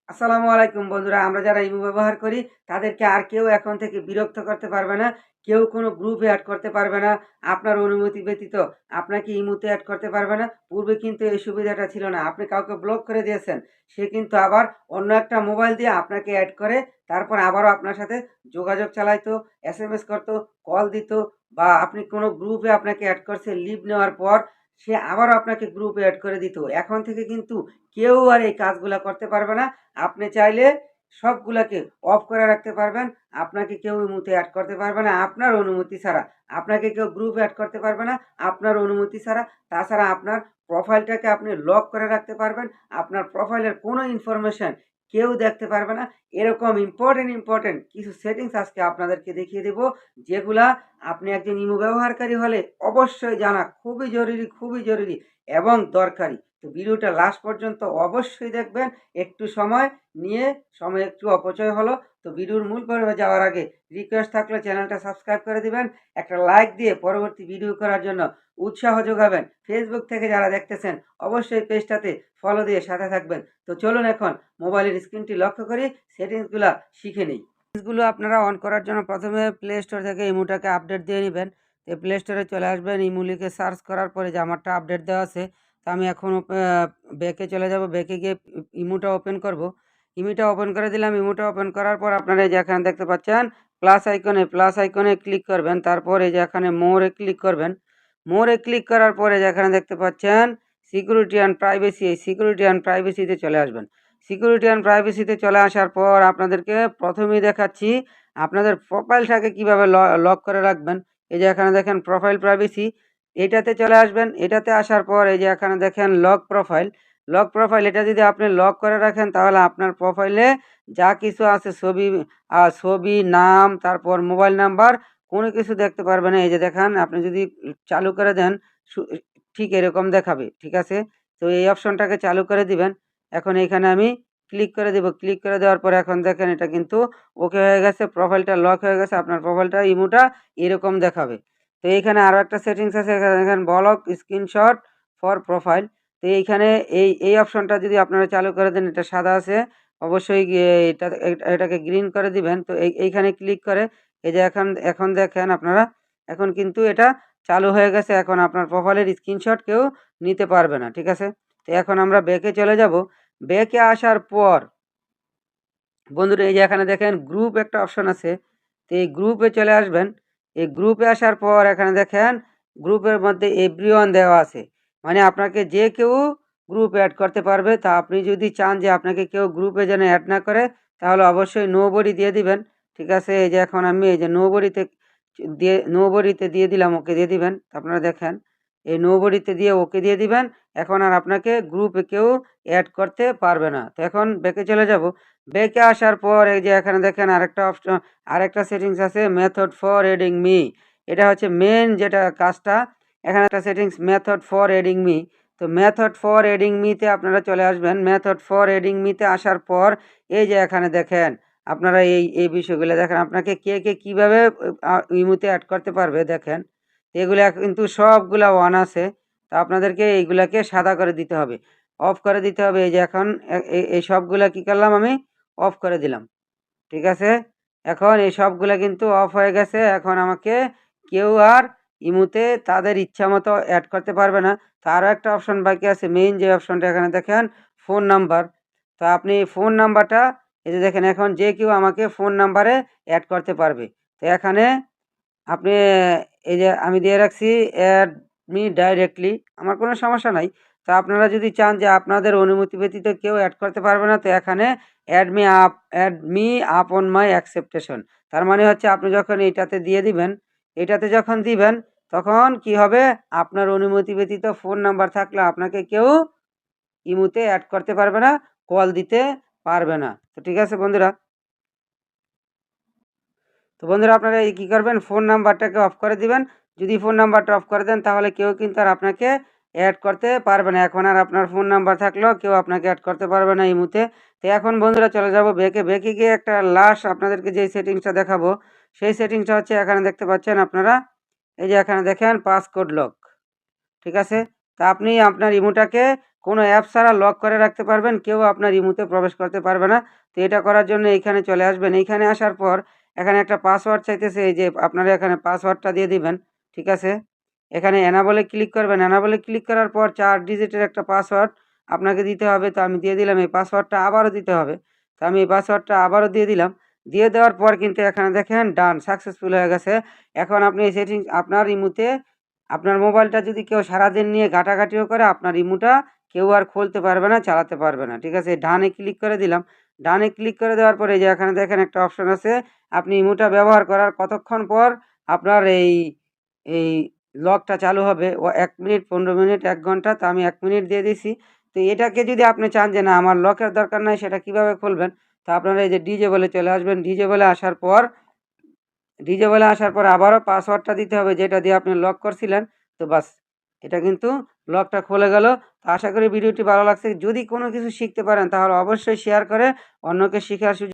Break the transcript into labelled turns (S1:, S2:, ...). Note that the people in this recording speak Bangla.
S1: আসসালামু আলাইকুম বন্ধুরা, আমরা যারা ইমো ব্যবহার করি তাদেরকে আর কেউ এখন থেকে বিরক্ত করতে পারবে না। কেউ কোনো গ্রুপে অ্যাড করতে পারবে না। আপনার অনুমতি ব্যতীত আপনাকে ইমোতে অ্যাড করতে পারবে না। পূর্বে কিন্তু এই সুবিধাটা ছিল না। আপনি কাউকে ব্লক করে দিয়েছেন। সে কিন্তু আবার অন্য একটা মোবাইল দিয়ে আপনাকে অ্যাড করে তারপর আবারও আপনার সাথে যোগাযোগ চালাইতো, এসএমএস করতো, কল দিত, বা আপনি কোনো গ্রুপে আপনাকে অ্যাড করছে, লিভ নেওয়ার পর সে আবারও আপনাকে গ্রুপে অ্যাড করে দিত। এখন থেকে কিন্তু কেউ আর এই কাজগুলা করতে পারবে না। আপনি চাইলে সবগুলাকে অফ করে রাখতে পারবেন। আপনাকে কেউ ইমোতে অ্যাড করতে পারবে না আপনার অনুমতি ছাড়া। আপনাকে কেউ গ্রুপে অ্যাড করতে পারবে না আপনার অনুমতি ছাড়া। তাছাড়া আপনার প্রোফাইলটাকে আপনি লক করে রাখতে পারবেন। আপনার প্রোফাইলের কোনো ইনফরমেশন কেউ দেখতে পারবে না। এরকম ইম্পর্টেন্ট কিছু সেটিংস আজকে আপনাদেরকে দেখিয়ে দেব, যেগুলা আপনি একজন ইমো ব্যবহারকারী হলে অবশ্যই জানা খুবই জরুরি এবং দরকারি। তো ভিডিওটা লাস্ট পর্যন্ত অবশ্যই দেখবেন। একটু সময় নিয়ে, সময় একটু অপচয় হলো। তো ভিডিওর মূল পর্বে যাওয়ার আগে রিকোয়েস্ট থাকলে চ্যানেলটা সাবস্ক্রাইব করে দিবেন, একটা লাইক দিয়ে পরবর্তী ভিডিও করার জন্য উৎসাহ যোগাবেন। ফেসবুক থেকে যারা দেখতেছেন অবশ্যই পেজটাতে ফলো দিয়ে সাথে থাকবেন। তো চলুন এখন মোবাইলের স্ক্রিনটি লক্ষ্য করি, সেটিংসগুলো শিখে নিই। সেটিংসগুলো আপনারা অন করার জন্য প্রথমে প্লে স্টোর থেকে ইমোটাকে আপডেট দিয়ে নেবেন। তো প্লে স্টোরে চলে আসবেন, ইমো লিখে সার্চ করার পরে যে আমারটা আপডেট দেওয়া আছে, তো আমি এখন ব্যাকে চলে যাব। ব্যাকে গিয়ে ইমোটা ওপেন করব। ইমোটা ওপেন করে দিলাম। ইমোটা ওপেন করার পর আপনারা এই যে এখানে দেখতে পাচ্ছেন প্লাস আইকনে ক্লিক করবেন। তারপর এই যে এখানে মোরে ক্লিক করবেন। মোরে ক্লিক করার পরে যে এখানে দেখতে পাচ্ছেন সিকিউরিটি অ্যান্ড প্রাইভেসি, এই সিকিউরিটি অ্যান্ড প্রাইভেসিতে চলে আসবেন। সিকিউরিটি অ্যান্ড প্রাইভেসিতে চলে আসার পর আপনাদেরকে প্রথমেই দেখাচ্ছি আপনাদের প্রোফাইলটাকে কীভাবে লক করে রাখবেন। এই যে এখানে দেখেন প্রোফাইল প্রাইভেসি, এটাতে চলে আসবেন। এটাতে আসার পর এই যে এখানে দেখেন লক প্রোফাইল, এটা যদি আপনি লক করে রাখেন তাহলে আপনার প্রোফাইলে যা কিছু আছে, ছবি, নাম, তারপর মোবাইল নাম্বার, কোনো কিছু দেখতে পারবে না। এই যে দেখেন, আপনি যদি চালু করে দেন ঠিক এরকম দেখাবে। ঠিক আছে, তো এই অপশনটাকে চালু করে দিবেন। এখন এখানে আমি ক্লিক করে দেব। ক্লিক করে দেওয়ার পরে এখন দেখেন এটা কিন্তু ওকে হয়ে গেছে, প্রোফাইলটা লক হয়ে গেছে। আপনার প্রোফাইলটা ইমোটা এরকম দেখাবে। তো এইখানে আরও একটা সেটিংস আছে, এখানে দেখেন ব্লক স্ক্রিনশট ফর প্রোফাইল। তো এইখানে এই অপশনটা যদি আপনারা চালু করে দেন, এটা সাদা আছে, অবশ্যই এটাকে গ্রিন করে দিবেন। তো এইখানে ক্লিক করে এই যে এখন দেখেন আপনারা, এখন কিন্তু এটা চালু হয়ে গেছে। এখন আপনার প্রোফাইলের স্ক্রিনশট কেউ নিতে পারবে না। ঠিক আছে, তো এখন আমরা ব্যাকে চলে যাব। ব্যাকে আসার পর বন্ধুরা এই যে এখানে দেখেন গ্রুপ একটা অপশন আছে, তো এই গ্রুপে চলে আসবেন। এই গ্রুপে আসার পর এখানে দেখেন গ্রুপের মধ্যে এভরিওয়ান দেওয়া আছে, মানে আপনাকে যে কেউ গ্রুপে অ্যাড করতে পারবে। তা আপনি যদি চান যে আপনাকে কেউ গ্রুপে যেন অ্যাড না করে, তাহলে অবশ্যই নোবডি দিয়ে দিবেন। ঠিক আছে, এই যে এখন আমি এই যে নোবডিতে দিয়ে দিলাম, ওকে দিয়ে দিবেন। আপনারা দেখেন এই নোবডিতে দিয়ে ওকে দিয়ে দিবেন। এখন আর আপনাকে গ্রুপে কেউ অ্যাড করতে পারবে না। তো এখন ব্যাকে চলে যাব। ব্যাকে আসার পর এই যে এখানে দেখেন আরেকটা সেটিংস আছে, মেথড ফর এডিং মি। এটা হচ্ছে মেন যেটা কাজটা। এখানে একটা settings method for adding me. তো মেথড ফর এডিং মিতে আপনারা চলে আসবেন। মেথড ফর এডিং মিতে আসার পর এই যে এখানে দেখেন আপনারা এই বিষয়গুলো দেখেন, আপনাকে কে কীভাবে ইমোতে অ্যাড করতে পারবে দেখেন। এগুলা কিন্তু সবগুলা অন আছে। তো আপনাদেরকে এইগুলাকে সাদা করে দিতে হবে, অফ করে দিতে হবে। এই যে এখন এই সবগুলা কী করলাম, আমি অফ করে দিলাম। ঠিক আছে, এখন এই সবগুলা কিন্তু অফ হয়ে গেছে। এখন আমাকে কেউ আর ইমোতে তাদের ইচ্ছা মতো অ্যাড করতে পারবে না। তো আরও একটা অপশন বাকি আছে, মেইন যে অপশনটা এখানে দেখেন ফোন নাম্বার। তো আপনি ফোন নাম্বারটা এই যে দেখেন, এখন যে কেউ আমাকে ফোন নাম্বারে অ্যাড করতে পারবে। তো এখানে আপনি এই যে আমি দিয়ে রাখছি অ্যাড মি ডাইরেক্টলি, আমার কোনো সমস্যা নাই। তো আপনারা যদি চান যে আপনাদের অনুমতি ব্যতীত কেউ অ্যাড করতে পারবে না, তো এখানে add me up on my acceptance. তার মানে হচ্ছে আপনি যখন এইটাতে দিয়ে দিবেন, এটাতে যখন দিবেন তখন কি হবে, আপনার অনুমতি ব্যতীত ফোন নাম্বার থাকলে আপনাকে কেউ ইমোতে অ্যাড করতে পারবে না, কল দিতে পারবে না। তো ঠিক আছে বন্ধুরা, আপনারা কী করবেন, ফোন নাম্বারটাকে অফ করে দিবেন। যদি ফোন নাম্বারটা অফ করে দেন তাহলে কেউ কিন্তু আর আপনাকে অ্যাড করতে পারবে না। এখন আর আপনার ফোন নাম্বার থাকলেও কেউ আপনাকে অ্যাড করতে পারবে না এই মুহূর্তে। তো এখন বন্ধুরা চলে যাব ব্যাকে গিয়ে একটা লাস্ট আপনাদেরকে যেই সেটিংসটা দেখাবো, সেই সেটিংসটা হচ্ছে এখানে দেখতে পাচ্ছেন আপনারা, এই যে এখানে দেখেন পাসকোড লক। ঠিক আছে, তা আপনি আপনার ইমোটাকে কোনো অ্যাপ ছাড়া লক করে রাখতে পারবেন, কেউ আপনার ইমোতে প্রবেশ করতে পারবে না। তো এটা করার জন্য এইখানে চলে আসবেন। এইখানে আসার পর এখানে একটা পাসওয়ার্ড চাইতেছে, এই যে আপনারা এখানে পাসওয়ার্ডটা দিয়ে দিবেন, ঠিক আছে? এখানে এনাবলে ক্লিক করবেন। এনাবলে ক্লিক করার পর 4 ডিজিটের একটা পাসওয়ার্ড আপনাকে দিতে হবে। তো আমি দিয়ে দিলাম। এই পাসওয়ার্ডটা আবারও দিতে হবে। তো আমি এই পাসওয়ার্ডটা আবারও দিয়ে দিলাম। দিয়ে দেওয়ার পর কিন্তু এখানে দেখেন ডান সাকসেসফুল হয়ে গেছে। এখন আপনি এই সেটিংস আপনার ইমোতে আপনার মোবাইলটা যদি কেউ সারাদিন নিয়ে ঘাটাঘাটিও করে, আপনার ইমোটা কেউ আর খুলতে পারবে না, চালাতে পারবে না, ঠিক আছে? ডানে ক্লিক করে দিলাম। ডানে ক্লিক করে দেওয়ার পরে এই যে এখানে দেখেন একটা অপশন আছে, আপনি ইমোটা ব্যবহার করার কতক্ষণ পর আপনার এই লকটা চালু হবে। ও 1 মিনিট, 15 মিনিট, 1 ঘন্টা। তো আমি 1 মিনিট দিয়ে দিছি। তো এটাকে যদি আপনি চান যে না আমার লকের দরকার নাই, সেটা কিভাবে খুলবেন? তো আপনারা এই যে ডিজেবলে চলে আসবেন। ডিজেবলে আসার পর আবারও পাসওয়ার্ডটা দিতে হবে, যেটা দিয়ে আপনি লক করছিলেন। তো বাস, এটা কিন্তু লকটা খুলে গেল। তো আশা করি ভিডিওটি ভালো লাগছে। যদি কোনো কিছু শিখতে পারেন তাহলে অবশ্যই শেয়ার করে অন্যকে শিখার সুযোগ